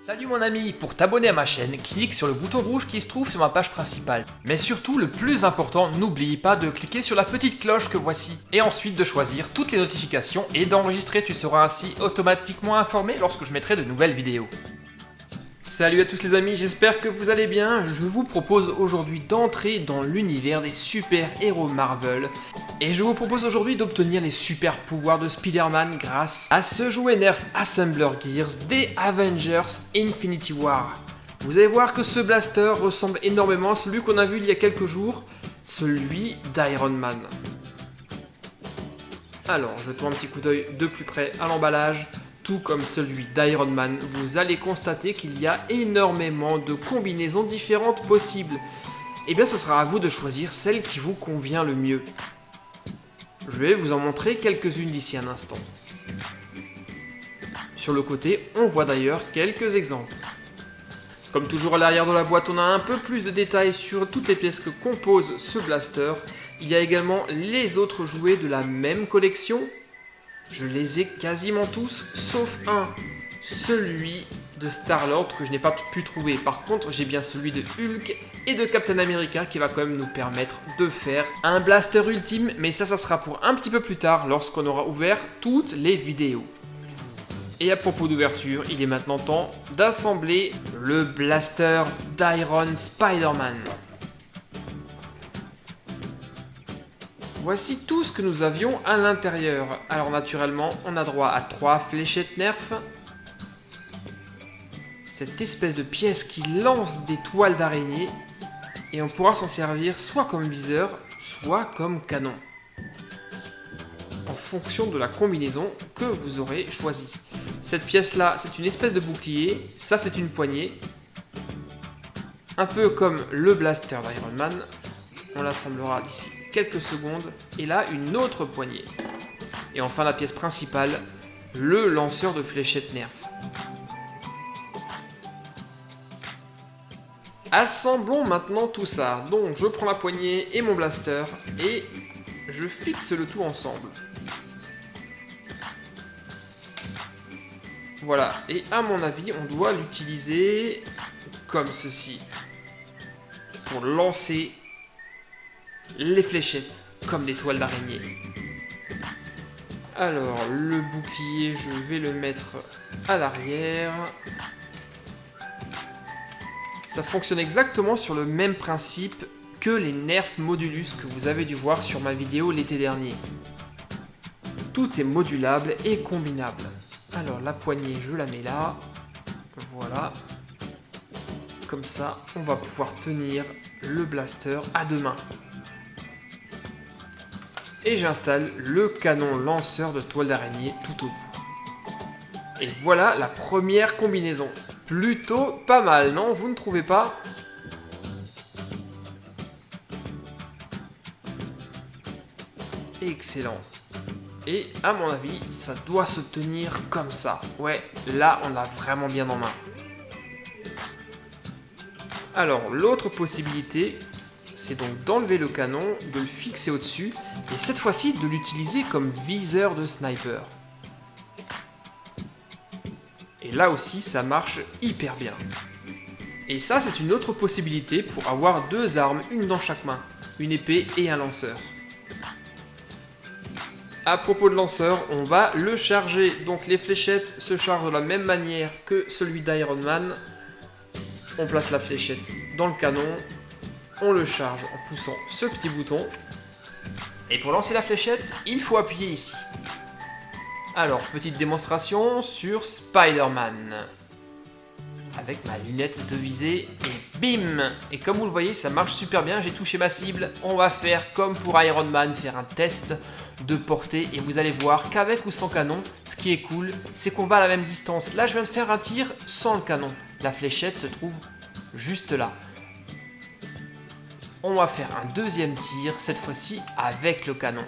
Salut mon ami, pour t'abonner à ma chaîne, clique sur le bouton rouge qui se trouve sur ma page principale. Mais surtout, le plus important, n'oublie pas de cliquer sur la petite cloche que voici. Et ensuite de choisir toutes les notifications et d'enregistrer, tu seras ainsi automatiquement informé lorsque je mettrai de nouvelles vidéos. Salut à tous les amis, j'espère que vous allez bien. Je vous propose aujourd'hui d'entrer dans l'univers des super-héros Marvel. Et je vous propose aujourd'hui d'obtenir les super pouvoirs de Spider-Man grâce à ce jouet Nerf Assembler Gears des Avengers Infinity War. Vous allez voir que ce blaster ressemble énormément à celui qu'on a vu il y a quelques jours, celui d'Iron Man. Alors, jetons un petit coup d'œil de plus près à l'emballage. Tout comme celui d'Iron Man, vous allez constater qu'il y a énormément de combinaisons différentes possibles. Et bien, ce sera à vous de choisir celle qui vous convient le mieux. Je vais vous en montrer quelques-unes d'ici un instant. Sur le côté, on voit d'ailleurs quelques exemples. Comme toujours à l'arrière de la boîte, on a un peu plus de détails sur toutes les pièces que compose ce blaster. Il y a également les autres jouets de la même collection. Je les ai quasiment tous, sauf un, celui de Star-Lord que je n'ai pas pu trouver. Par contre, j'ai bien celui de Hulk et de Captain America qui va quand même nous permettre de faire un blaster ultime. Mais ça sera pour un petit peu plus tard lorsqu'on aura ouvert toutes les vidéos. Et à propos d'ouverture, il est maintenant temps d'assembler le blaster d'Iron Spider-Man. Voici tout ce que nous avions à l'intérieur. Alors naturellement, on a droit à 3 fléchettes Nerf. Cette espèce de pièce qui lance des toiles d'araignée. Et on pourra s'en servir soit comme viseur, soit comme canon. En fonction de la combinaison que vous aurez choisie. Cette pièce-là, c'est une espèce de bouclier. Ça, c'est une poignée. Un peu comme le blaster d'Iron Man. On l'assemblera d'ici quelques secondes. Et là, une autre poignée. Et enfin, la pièce principale, le lanceur de fléchettes Nerf. Assemblons maintenant tout ça. Donc, je prends la poignée et mon blaster et je fixe le tout ensemble. Voilà. Et à mon avis, on doit l'utiliser comme ceci. Pour lancer les fléchettes, comme des toiles d'araignée. Alors, le bouclier, je vais le mettre à l'arrière. Ça fonctionne exactement sur le même principe que les Nerf Modulus que vous avez dû voir sur ma vidéo l'été dernier. Tout est modulable et combinable. Alors, la poignée, je la mets là. Voilà. Comme ça, on va pouvoir tenir le blaster à deux mains. Et j'installe le canon lanceur de toile d'araignée tout au bout. Et voilà la première combinaison. Plutôt pas mal, non? Vous ne trouvez pas? Excellent. Et à mon avis, ça doit se tenir comme ça. Ouais, là on l'a vraiment bien en main. Alors, l'autre possibilité, c'est donc d'enlever le canon, de le fixer au-dessus, et cette fois-ci de l'utiliser comme viseur de sniper. Et là aussi, ça marche hyper bien. Et ça, c'est une autre possibilité pour avoir deux armes, une dans chaque main, une épée et un lanceur. À propos de lanceur, on va le charger. Donc les fléchettes se chargent de la même manière que celui d'Iron Man. On place la fléchette dans le canon. On le charge en poussant ce petit bouton. Et pour lancer la fléchette, il faut appuyer ici. Alors, petite démonstration sur Spider-Man. Avec ma lunette de visée et bim! Et comme vous le voyez, ça marche super bien, j'ai touché ma cible. On va faire comme pour Iron Man, faire un test de portée. Et vous allez voir qu'avec ou sans canon, ce qui est cool, c'est qu'on va à la même distance. Là, je viens de faire un tir sans le canon. La fléchette se trouve juste là. On va faire un deuxième tir, cette fois-ci avec le canon.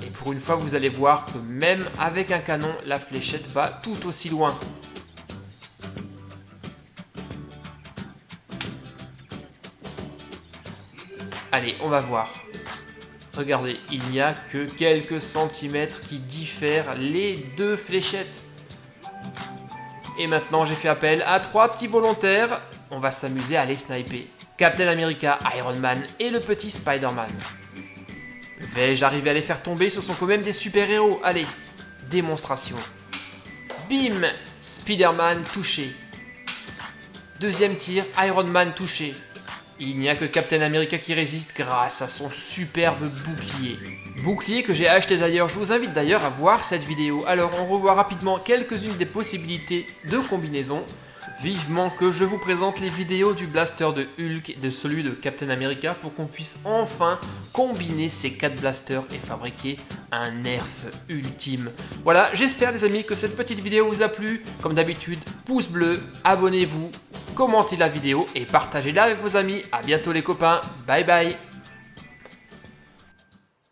Et pour une fois, vous allez voir que même avec un canon, la fléchette va tout aussi loin. Allez, on va voir. Regardez, il n'y a que quelques centimètres qui diffèrent les deux fléchettes. Et maintenant, j'ai fait appel à 3 petits volontaires. On va s'amuser à les sniper. Captain America, Iron Man et le petit Spider-Man. Vais-je arriver à les faire tomber? Ce sont quand même des super-héros. Allez, démonstration. Bim! Spider-Man touché. Deuxième tir, Iron Man touché. Il n'y a que Captain America qui résiste grâce à son superbe bouclier. Bouclier que j'ai acheté d'ailleurs, je vous invite d'ailleurs à voir cette vidéo. Alors on revoit rapidement quelques-unes des possibilités de combinaison. Vivement que je vous présente les vidéos du blaster de Hulk et de celui de Captain America pour qu'on puisse enfin combiner ces 4 blasters et fabriquer un nerf ultime. Voilà, j'espère les amis que cette petite vidéo vous a plu. Comme d'habitude, pouce bleu, abonnez-vous, commentez la vidéo et partagez-la avec vos amis. A bientôt les copains, bye bye.